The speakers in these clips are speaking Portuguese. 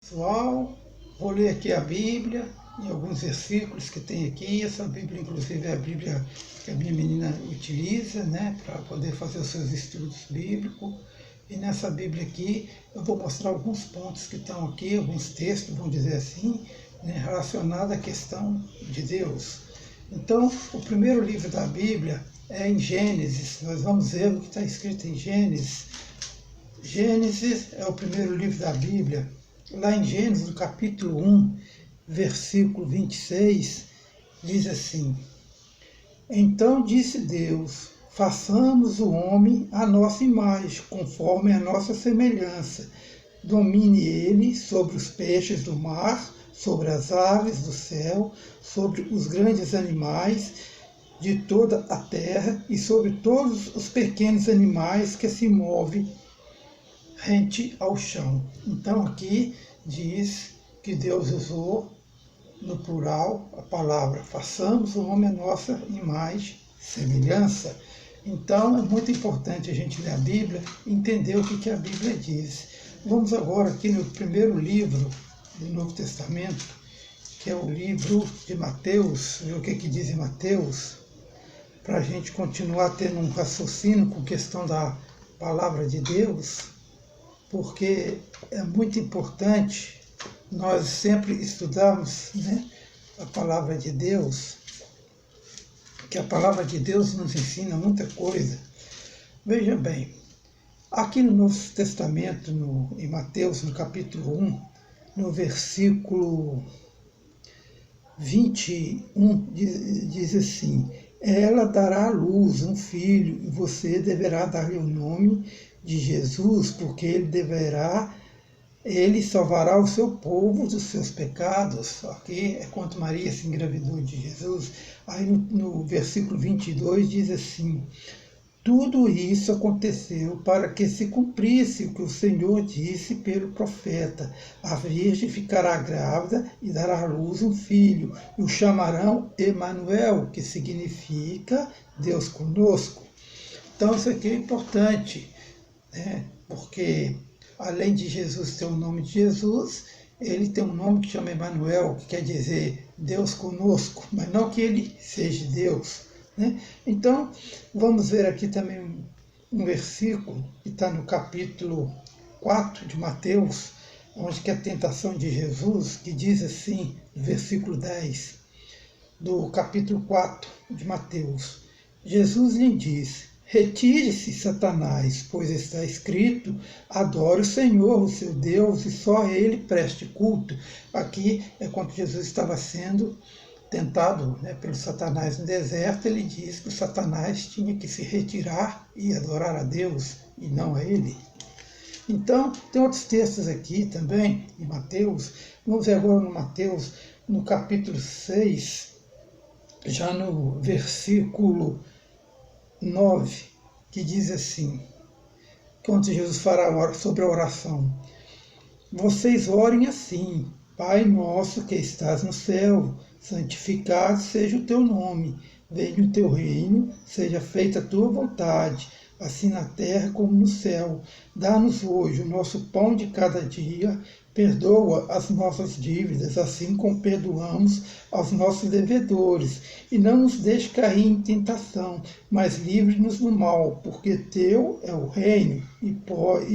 Pessoal, vou ler aqui a Bíblia, em alguns versículos que tem aqui. Essa Bíblia, inclusive, é a Bíblia que a minha menina utiliza, né, para poder fazer os seus estudos bíblicos. E nessa Bíblia aqui, eu vou mostrar alguns pontos que estão aqui, alguns textos, vamos dizer assim, né, relacionados à questão de Deus. Então, o primeiro livro da Bíblia é em Gênesis. Nós vamos ver o que está escrito em Gênesis. Gênesis é o primeiro livro da Bíblia. Lá em Gênesis, no capítulo 1, versículo 26, diz assim: Então disse Deus, façamos o homem à nossa imagem, conforme a nossa semelhança. Domine ele sobre os peixes do mar, sobre as aves do céu, sobre os grandes animais de toda a terra e sobre todos os pequenos animais que se movem rente ao chão. Então aqui diz que Deus usou no plural a palavra façamos o homem à nossa imagem, semelhança. Então é muito importante a gente ler a Bíblia e entender o que a Bíblia diz. Vamos agora aqui no primeiro livro do Novo Testamento, que é o livro de Mateus, ver o que diz em Mateus, para a gente continuar tendo um raciocínio com questão da palavra de Deus, porque é muito importante nós sempre estudarmos, né, a palavra de Deus, que a palavra de Deus nos ensina muita coisa. Veja bem, aqui no Novo Testamento, em Mateus, no capítulo 1, no versículo 21, diz assim: Ela dará à luz um filho, e você deverá dar-lhe o nome de Jesus, porque ele salvará o seu povo dos seus pecados. Aqui é quando Maria se engravidou de Jesus. Aí no versículo 22 diz assim: Tudo isso aconteceu para que se cumprisse o que o Senhor disse pelo profeta: a virgem ficará grávida e dará à luz um filho, e o chamarão Emanuel, que significa Deus conosco. Então isso aqui é importante, né? Porque além de Jesus ter o nome de Jesus, ele tem um nome que chama Emanuel, que quer dizer Deus conosco, mas não que ele seja Deus, né? Então, vamos ver aqui também um versículo que está no capítulo 4 de Mateus, onde que é a tentação de Jesus, que diz assim, no versículo 10 do capítulo 4 de Mateus: Jesus lhe disse: Retire-se, Satanás, pois está escrito: adore o Senhor, o seu Deus, e só a ele preste culto. Aqui é quando Jesus estava sendo tentado, né, pelo Satanás no deserto. Ele diz que o Satanás tinha que se retirar e adorar a Deus e não a ele. Então, tem outros textos aqui também, em Mateus. Vamos ver agora no Mateus, no capítulo 6, já no versículo 9, que diz assim, quando Jesus fará sobre a oração: Vocês orem assim: Pai nosso que estás no céu, santificado seja o teu nome, venha o teu reino, seja feita a tua vontade, assim na terra como no céu. Dá-nos hoje o nosso pão de cada dia, perdoa as nossas dívidas, assim como perdoamos aos nossos devedores, e não nos deixe cair em tentação, mas livre-nos do mal, porque teu é o reino, e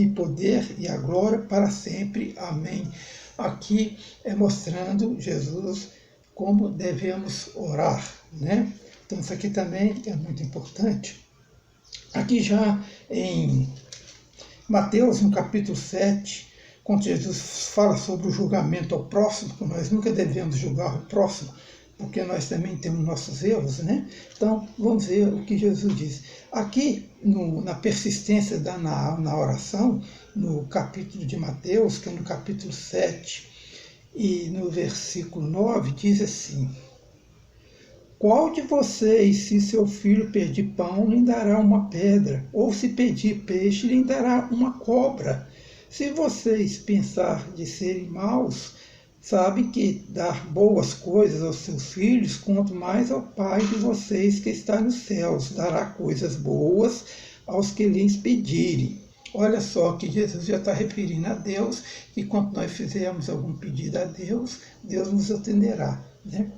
poder e a glória para sempre. Amém. Aqui é mostrando Jesus como devemos orar, né? Então isso aqui também é muito importante. Aqui já em Mateus, no capítulo 7, quando Jesus fala sobre o julgamento ao próximo, que nós nunca devemos julgar o próximo, porque nós também temos nossos erros, né? Então, vamos ver o que Jesus diz. Aqui, na persistência na oração, no capítulo de Mateus, que é no capítulo 7, e no versículo 9, diz assim: Qual de vocês, se seu filho pedir pão, lhe dará uma pedra? Ou se pedir peixe, lhe dará uma cobra? Se vocês pensar de serem maus, sabem que dar boas coisas aos seus filhos, quanto mais ao Pai de vocês que está nos céus, dará coisas boas aos que lhes pedirem. olha só que Jesus já está referindo a Deus, que quando nós fizermos algum pedido a Deus, Deus nos atenderá, né?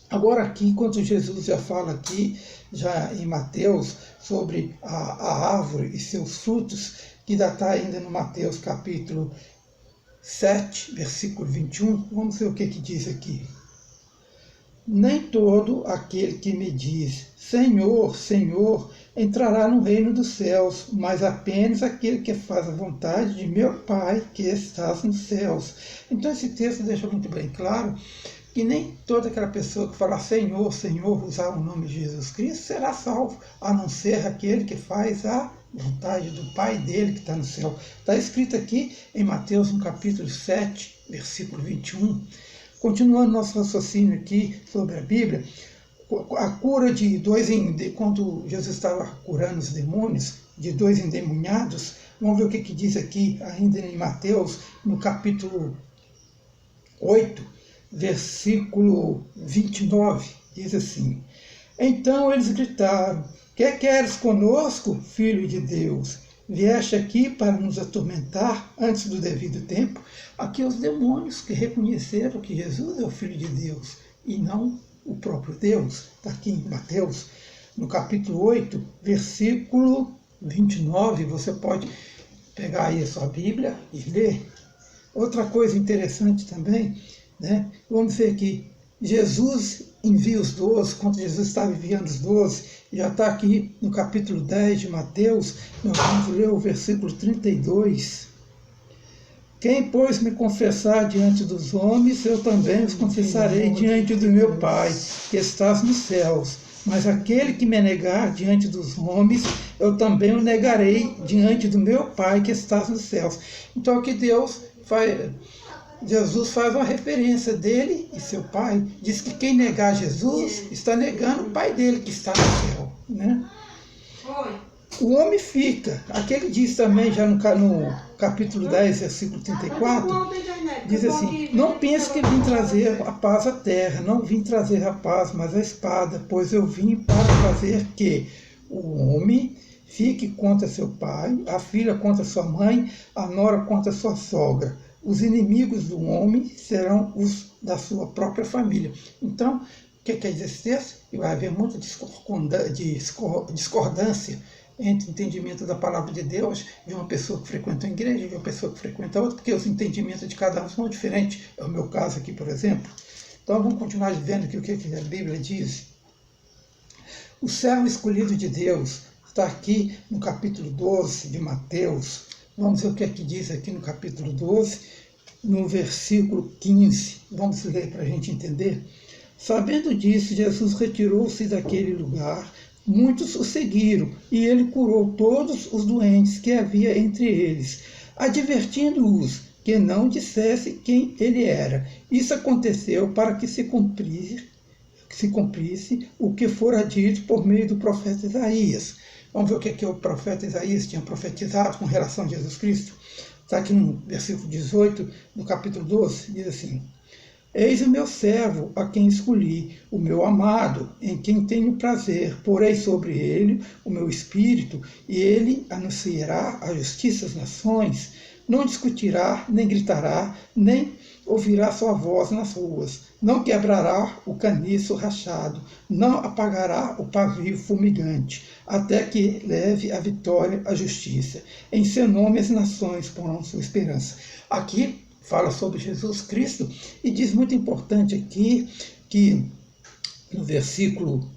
Agora aqui, enquanto Jesus já fala aqui, já em Mateus, sobre a árvore e seus frutos, que ainda está ainda no Mateus capítulo 7, versículo 21, vamos ver o que diz aqui. Nem todo aquele que me diz, Senhor, Senhor, entrará no reino dos céus, mas apenas aquele que faz a vontade de meu Pai que estás nos céus. Então esse texto deixa muito bem claro que nem toda aquela pessoa que fala Senhor, Senhor, usar o nome de Jesus Cristo, será salvo, a não ser aquele que faz a vontade do Pai dele que está no céu. Está escrito aqui em Mateus, no capítulo 7, versículo 21. Continuando nosso raciocínio aqui sobre a Bíblia, a cura de quando Jesus estava curando os demônios, de 2 endemoniados, vamos ver o que diz aqui ainda em Mateus, no capítulo 8, versículo 29, diz assim: Então eles gritaram, que queres conosco, Filho de Deus? Vieste aqui para nos atormentar antes do devido tempo? Aqui os demônios que reconheceram que Jesus é o Filho de Deus e não o próprio Deus. Está aqui em Mateus, no capítulo 8, versículo 29, você pode pegar aí a sua Bíblia e ler. Outra coisa interessante também, né? Vamos ver que Jesus envia os 12, quando Jesus estava enviando os 12, já está aqui no capítulo 10 de Mateus, nós vamos ler o versículo 32. Quem, pois, me confessar diante dos homens, eu também os confessarei diante do meu Pai, que estás nos céus. Mas aquele que me negar diante dos homens, eu também o negarei diante do meu Pai, que estás nos céus. Então aqui Jesus faz uma referência dele e seu Pai. Diz que quem negar Jesus está negando o Pai dele que está no céu, né? O homem fica. Aqui ele diz também, já no capítulo 10, versículo 34, diz assim: Não pense que vim trazer a paz à terra, não vim trazer a paz, mas a espada, pois eu vim para fazer que o homem fique contra seu pai, a filha contra sua mãe, a nora contra sua sogra. Os inimigos do homem serão os da sua própria família. Então, o que quer dizer esse texto? Que vai haver muita discordância entre o entendimento da palavra de Deus de uma pessoa que frequenta uma igreja e de uma pessoa que frequenta outra, porque os entendimentos de cada um são diferentes. É o meu caso aqui, por exemplo. Então, vamos continuar vendo aqui o que a Bíblia diz. O servo escolhido de Deus está aqui no capítulo 12 de Mateus. Vamos ver o que é que diz aqui no capítulo 12, no versículo 15. Vamos ler para a gente entender. Sabendo disso, Jesus retirou-se daquele lugar, muitos o seguiram, e ele curou todos os doentes que havia entre eles, advertindo-os que não dissesse quem ele era. Isso aconteceu para que se cumprisse o que fora dito por meio do profeta Isaías. Vamos ver o que o profeta Isaías tinha profetizado com relação a Jesus Cristo. Está aqui no versículo 18, no capítulo 12, diz assim: Eis o meu servo, a quem escolhi, o meu amado, em quem tenho prazer. Porei sobre ele o meu espírito, e ele anunciará a justiça às nações. Não discutirá, nem gritará, nem ouvirá sua voz nas ruas. Não quebrará o caniço rachado, não apagará o pavio fumegante, até que leve a vitória à justiça. Em seu nome as nações porão sua esperança. Aqui fala sobre Jesus Cristo e diz muito importante aqui que no versículo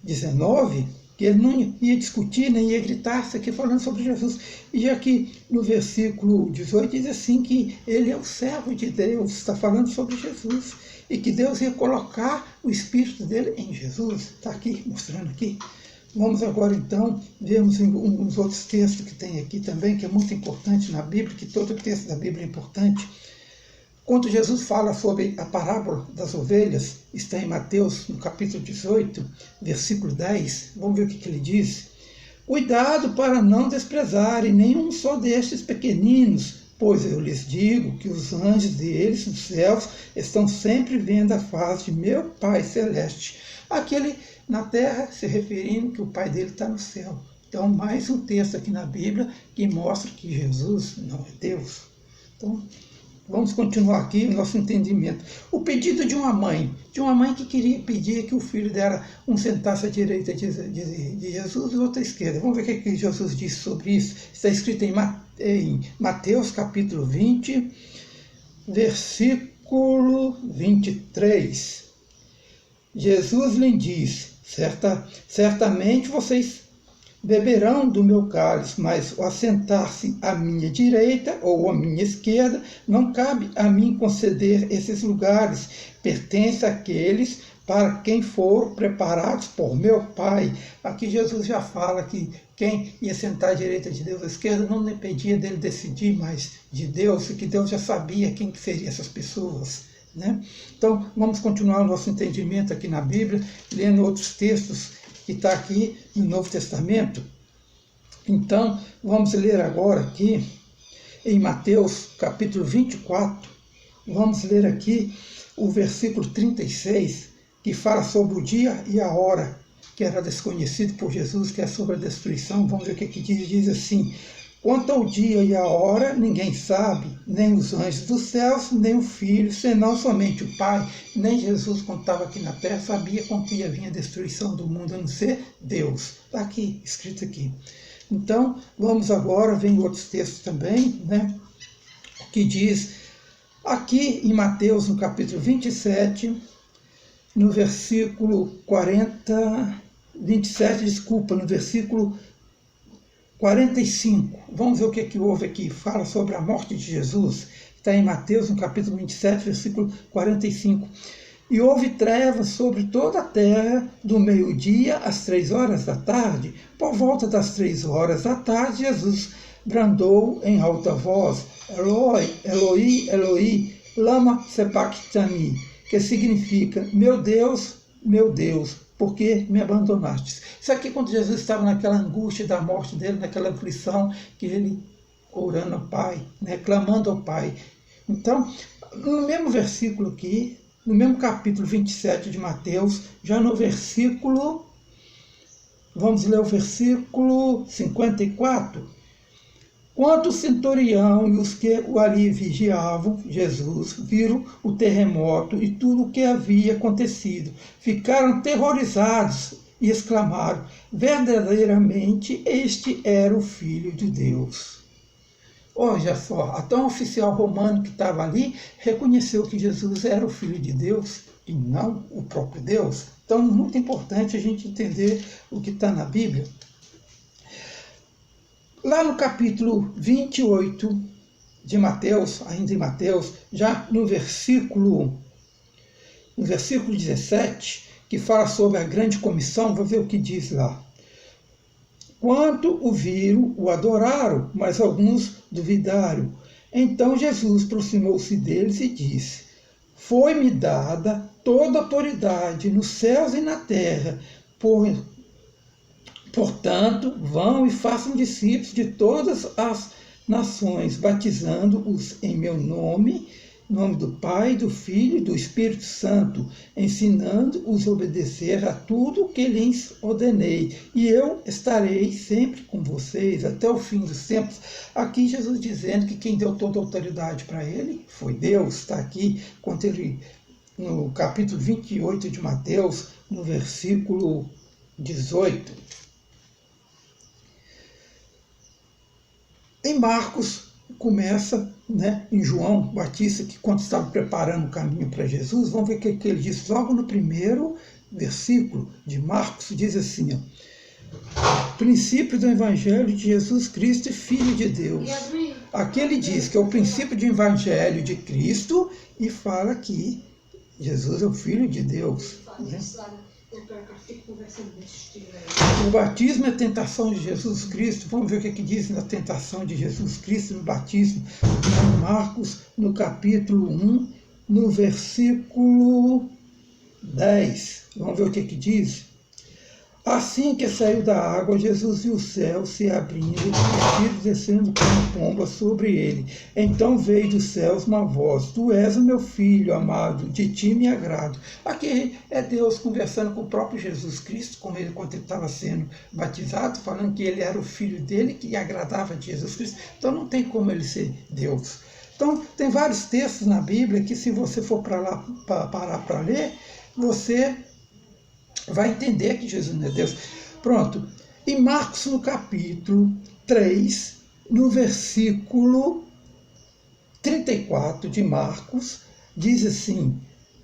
19, que ele não ia discutir, nem ia gritar, isso aqui falando sobre Jesus. E aqui no versículo 18 diz assim que ele é o servo de Deus, está falando sobre Jesus, e que Deus ia colocar o Espírito dele em Jesus. Está aqui, mostrando aqui. Vamos agora então, vermos uns outros textos que tem aqui também, que é muito importante na Bíblia, que todo texto da Bíblia é importante. Quando Jesus fala sobre a parábola das ovelhas, está em Mateus, no capítulo 18, versículo 10. Vamos ver o que ele diz. Cuidado para não desprezarem nenhum só destes pequeninos, pois eu lhes digo que os anjos deles nos céus estão sempre vendo a face de meu Pai Celeste. Aquele na terra se referindo que o Pai dele está no céu. Então, mais um texto aqui na Bíblia que mostra que Jesus não é Deus. Então, vamos continuar aqui o nosso entendimento. O pedido de uma mãe que queria pedir que o filho dela um sentasse à direita de Jesus e outro à esquerda. Vamos ver o que Jesus disse sobre isso. Está escrito em Mateus capítulo 20, versículo 23. Jesus lhe disse, certamente vocês beberão do meu cálice, mas o assentar-se à minha direita ou à minha esquerda, não cabe a mim conceder esses lugares, pertence àqueles para quem foram preparados por meu Pai. Aqui Jesus já fala que quem ia sentar à direita de Deus, à esquerda, não dependia dele decidir, mas de Deus, e que Deus já sabia quem que seriam essas pessoas. Né? Então, vamos continuar o nosso entendimento aqui na Bíblia, lendo outros textos que está aqui no Novo Testamento. Então, vamos ler agora aqui em Mateus capítulo 24, vamos ler aqui o versículo 36, que fala sobre o dia e a hora, que era desconhecido por Jesus, que é sobre a destruição. Vamos ver o que diz assim: quanto ao dia e a hora, ninguém sabe, nem os anjos dos céus, nem o Filho, senão somente o Pai. Nem Jesus, quando estava aqui na terra, sabia quando ia vir a destruição do mundo, a não ser Deus. Está aqui, escrito aqui. Então, vamos agora, vem outros textos também, né, que diz, aqui em Mateus, no capítulo 27, no versículo no versículo 45. Vamos ver o que houve aqui. Fala sobre a morte de Jesus. Está em Mateus, no capítulo 27, versículo 45. E houve trevas sobre toda a terra, do meio-dia às 3 horas da tarde. Por volta das 3 horas da tarde, Jesus bradou em alta voz, Eloi, Eloi, Eloi, lama sabachthani, que significa, meu Deus, por que me abandonaste? Isso aqui quando Jesus estava naquela angústia da morte dele, naquela aflição, que ele orando ao Pai, né, clamando ao Pai. Então, no mesmo versículo aqui, no mesmo capítulo 27 de Mateus, já no versículo, vamos ler o versículo 54. Quando o centurião e os que o ali vigiavam, Jesus, viram o terremoto e tudo o que havia acontecido, ficaram terrorizados e exclamaram, verdadeiramente este era o Filho de Deus. Olha só, até um oficial romano que estava ali reconheceu que Jesus era o Filho de Deus e não o próprio Deus. Então, muito importante a gente entender o que está na Bíblia. Lá no capítulo 28 de Mateus, ainda em Mateus, já no versículo 17, que fala sobre a grande comissão, vou ver o que diz lá. Quando o viram, o adoraram, mas alguns duvidaram. Então Jesus aproximou-se deles e disse, foi-me dada toda a autoridade nos céus e na terra, portanto, vão e façam discípulos de todas as nações, batizando-os em meu nome, nome do Pai, do Filho e do Espírito Santo, ensinando-os a obedecer a tudo o que lhes ordenei. E eu estarei sempre com vocês até o fim dos tempos. Aqui Jesus dizendo que quem deu toda a autoridade para ele foi Deus. Está aqui, quando ele, no capítulo 28 de Mateus, no versículo 18. Em Marcos, começa, né, em João Batista, que quando estava preparando o caminho para Jesus, vamos ver o que ele diz logo no primeiro versículo de Marcos, diz assim, ó, princípio do Evangelho de Jesus Cristo, Filho de Deus. Aqui ele diz que é o princípio do Evangelho de Cristo e fala que Jesus é o Filho de Deus. Né? O batismo é a tentação de Jesus Cristo. Vamos ver o que diz na tentação de Jesus Cristo no batismo. Em Marcos, no capítulo 1, no versículo 10. Vamos ver o que diz. Assim que saiu da água, Jesus viu o céu se abrindo e o Espírito descendo como pomba sobre ele. Então veio dos céus uma voz: Tu és o meu filho amado, de ti me agrado. Aqui é Deus conversando com o próprio Jesus Cristo, quando ele estava sendo batizado, falando que ele era o filho dele, que agradava de Jesus Cristo. Então não tem como ele ser Deus. Então tem vários textos na Bíblia que, se você for para lá parar para ler, você vai entender que Jesus não é Deus. Pronto. Em Marcos, no capítulo 3, no versículo 34 de Marcos, diz assim: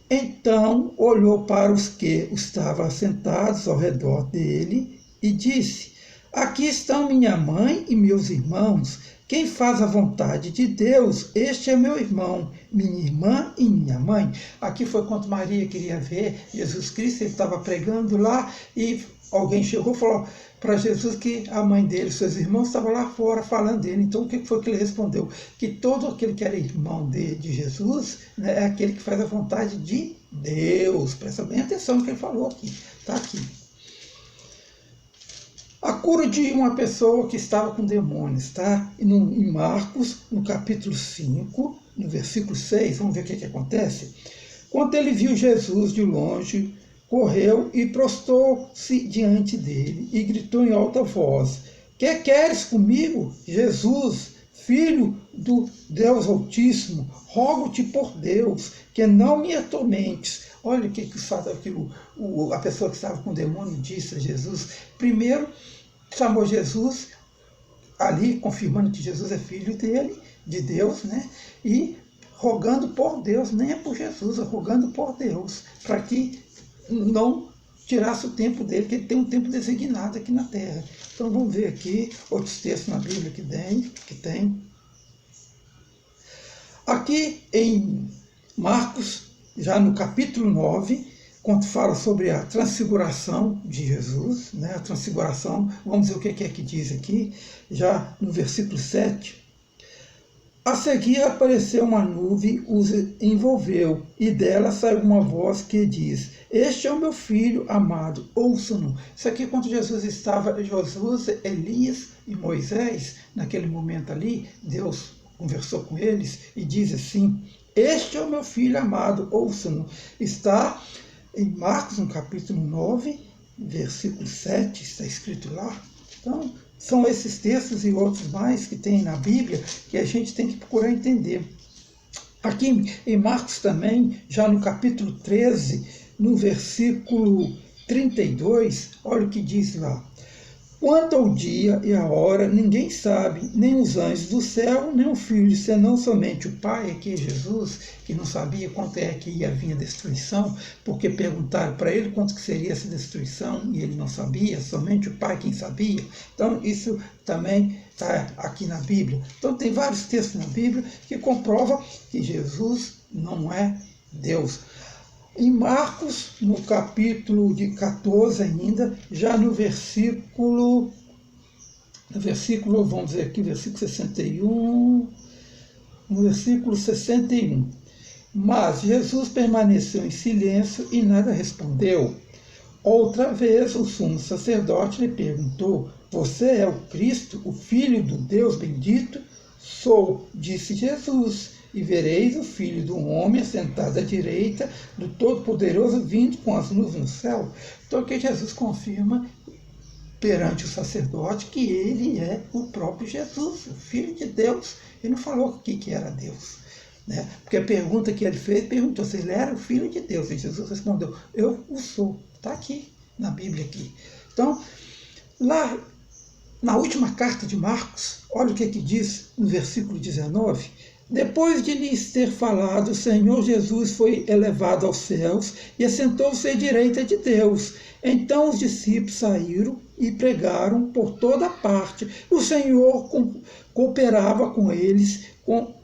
Então olhou para os que estavam sentados ao redor dele e disse: Aqui estão minha mãe e meus irmãos. Quem faz a vontade de Deus, este é meu irmão, minha irmã e minha mãe. Aqui foi quando Maria queria ver Jesus Cristo, ele estava pregando lá e alguém chegou e falou para Jesus que a mãe dele, seus irmãos, estavam lá fora falando dele. Então o que foi que ele respondeu? Que todo aquele que era irmão de Jesus, né, é aquele que faz a vontade de Deus. Presta bem atenção no que ele falou aqui. Está aqui. A cura de uma pessoa que estava com demônios, tá? Em Marcos, no capítulo 5, no versículo 6, vamos ver o que acontece. Quando ele viu Jesus de longe, correu e prostou-se diante dele e gritou em alta voz: Que queres comigo, Jesus, filho do Deus Altíssimo? Rogo-te por Deus, que não me atormentes. Olha o que a pessoa que estava com o demônio disse a Jesus. Primeiro, chamou Jesus ali, confirmando que Jesus é filho dele, de Deus, né? E rogando por Deus, nem é por Jesus, é rogando por Deus, para que não tirasse o tempo dele, que ele tem um tempo designado aqui na terra. Então vamos ver aqui outros textos na Bíblia que tem. Aqui em Marcos, já no capítulo 9, quando fala sobre a transfiguração de Jesus, né? A transfiguração, vamos ver o que é que diz aqui, já no versículo 7. A seguir apareceu uma nuvem, os envolveu, e dela saiu uma voz que diz: Este é o meu filho amado, ouçam-no. Isso aqui quando Jesus, Elias e Moisés, naquele momento ali, Deus conversou com eles e diz assim: Este é o meu filho amado, ouçam-no. Está em Marcos, no capítulo 9, versículo 7, está escrito lá. Então, são esses textos e outros mais que tem na Bíblia que a gente tem que procurar entender. Aqui em Marcos também, já no capítulo 13, no versículo 32, olha o que diz lá. Quanto ao dia e a hora, ninguém sabe, nem os anjos do céu, nem o Filho, senão somente o Pai, aqui é Jesus, que não sabia quanto é que ia vir a destruição, porque perguntaram para ele quanto que seria essa destruição, e ele não sabia, somente o Pai quem sabia. Então, isso também está aqui na Bíblia. Então, tem vários textos na Bíblia que comprovam que Jesus não é Deus. Em Marcos, no capítulo de 14 ainda, já no versículo, vamos dizer aqui, versículo 61, no versículo 61. Mas Jesus permaneceu em silêncio e nada respondeu. Outra vez o sumo sacerdote lhe perguntou: Você é o Cristo, o Filho do Deus bendito? Sou, disse Jesus. E vereis o Filho do Homem assentado à direita do Todo-Poderoso, vindo com as nuvens no céu. Então aqui Jesus confirma perante o sacerdote que ele é o próprio Jesus, o Filho de Deus. Ele não falou aqui que era Deus, né? Porque a pergunta que ele fez, perguntou se ele era o Filho de Deus. E Jesus respondeu: Eu o sou. Está aqui, na Bíblia aqui. Então, lá na última carta de Marcos, olha o que diz no versículo 19. Depois de lhes ter falado, o Senhor Jesus foi elevado aos céus e assentou-se à direita de Deus. Então os discípulos saíram e pregaram por toda parte. O Senhor cooperava com eles, com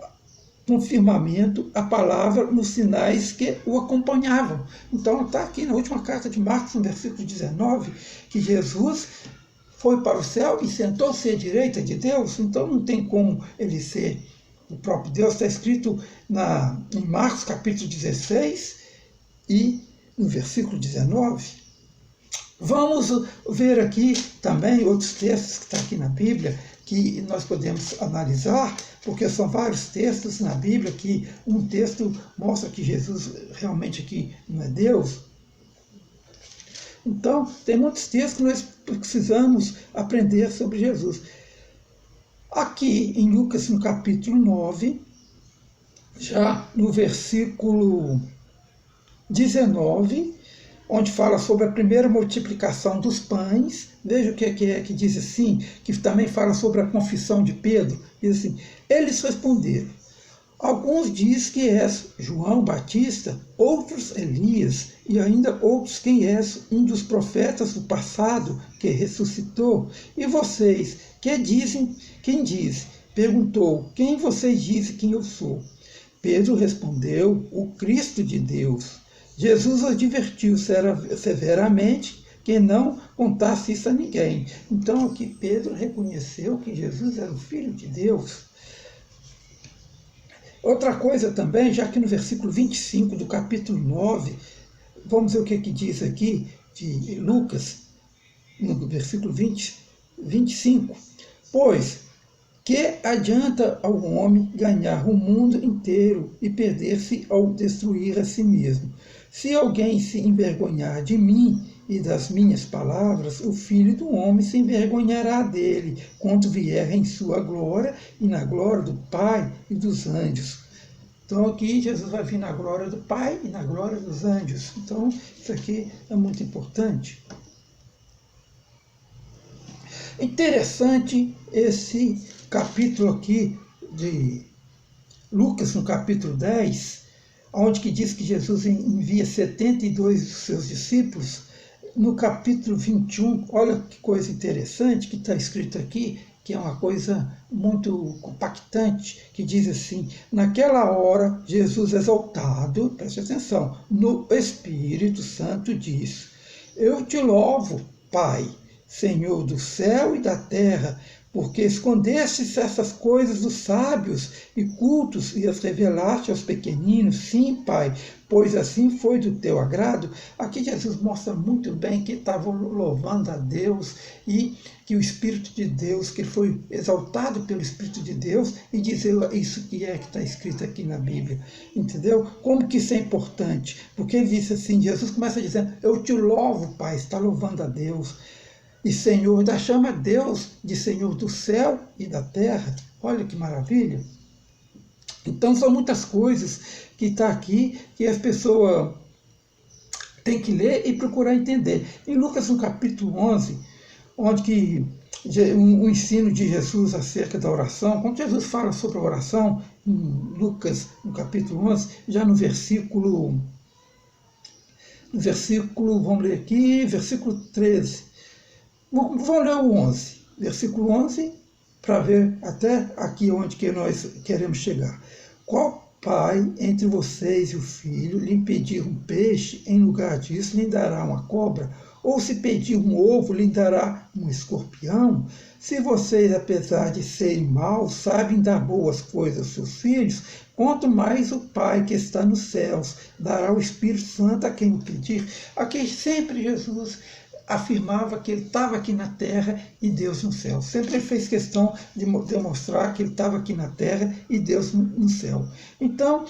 firmamento, a palavra nos sinais que o acompanhavam. Então está aqui na última carta de Marcos, no versículo 19, que Jesus foi para o céu e sentou-se à direita de Deus. Então não tem como ele ser o próprio Deus. Está escrito em Marcos capítulo 16 e no versículo 19. Vamos ver aqui também outros textos que estão aqui na Bíblia, que nós podemos analisar, porque são vários textos na Bíblia que um texto mostra que Jesus realmente aqui não é Deus. Então, tem muitos textos que nós precisamos aprender sobre Jesus. Aqui em Lucas, no capítulo 9, já no versículo 19, onde fala sobre a primeira multiplicação dos pães. Veja o que é que diz assim, que também fala sobre a confissão de Pedro. Diz assim: eles responderam: alguns dizem que és João Batista, outros Elias, e ainda outros quem és um dos profetas do passado que ressuscitou. E vocês, que dizem, quem diz? Perguntou: quem vocês dizem quem eu sou? Pedro respondeu: o Cristo de Deus. Jesus advertiu severamente que não contasse isso a ninguém. Então aqui Pedro reconheceu que Jesus era o Filho de Deus. Outra coisa também, já que no versículo 25 do capítulo 9, vamos ver o que diz aqui de Lucas, no versículo 25. Pois, que adianta ao homem ganhar o mundo inteiro e perder-se ao destruir a si mesmo? Se alguém se envergonhar de mim e das minhas palavras, o Filho do Homem se envergonhará dele, quando vier em sua glória e na glória do Pai e dos anjos. Então aqui Jesus vai vir na glória do Pai e na glória dos anjos. Então isso aqui é muito importante. Interessante esse capítulo aqui de Lucas, no capítulo 10, onde que diz que Jesus envia 72 dos seus discípulos. No capítulo 21, olha que coisa interessante que está escrito aqui, que é uma coisa muito compactante, que diz assim: naquela hora, Jesus exaltado, preste atenção, no Espírito Santo diz: eu te louvo, Pai, Senhor do céu e da terra, porque escondestes essas coisas dos sábios e cultos e as revelaste aos pequeninos. Sim, Pai, pois assim foi do teu agrado. Aqui Jesus mostra muito bem que estava louvando a Deus e que o Espírito de Deus, que ele foi exaltado pelo Espírito de Deus, e dizer isso que está escrito aqui na Bíblia. Entendeu? Como que isso é importante? Porque ele disse assim, Jesus começa dizendo: eu te louvo, Pai, está louvando a Deus. E Senhor, ainda chama Deus de Senhor do céu e da terra. Olha que maravilha. Então são muitas coisas que está aqui que as pessoas têm que ler e procurar entender. Em Lucas, no capítulo 11, onde que um ensino de Jesus acerca da oração, quando Jesus fala sobre a oração, em Lucas, no capítulo 11, já no versículo, vamos ler aqui, versículo 13. Vamos ler o 11, versículo 11, para ver até aqui onde que nós queremos chegar. Qual pai entre vocês e o filho lhe pedir um peixe, em lugar disso lhe dará uma cobra? Ou se pedir um ovo, lhe dará um escorpião? Se vocês, apesar de serem maus, sabem dar boas coisas aos seus filhos, quanto mais o Pai que está nos céus dará o Espírito Santo a quem o pedir. Aqui sempre Jesus afirmava que ele estava aqui na terra e Deus no céu. Sempre ele fez questão de demonstrar que ele estava aqui na terra e Deus no céu. Então,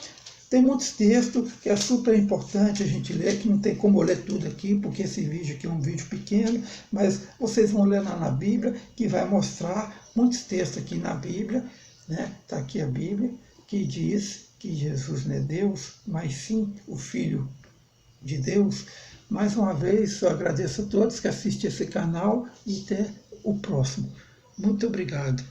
tem muitos textos que é super importante a gente ler, que não tem como ler tudo aqui, porque esse vídeo aqui é um vídeo pequeno, mas vocês vão ler lá na Bíblia, que vai mostrar muitos textos aqui na Bíblia, né? Está aqui a Bíblia, que diz que Jesus não é Deus, mas sim o Filho de Deus. Mais uma vez, eu agradeço a todos que assistem esse canal e até o próximo. Muito obrigado.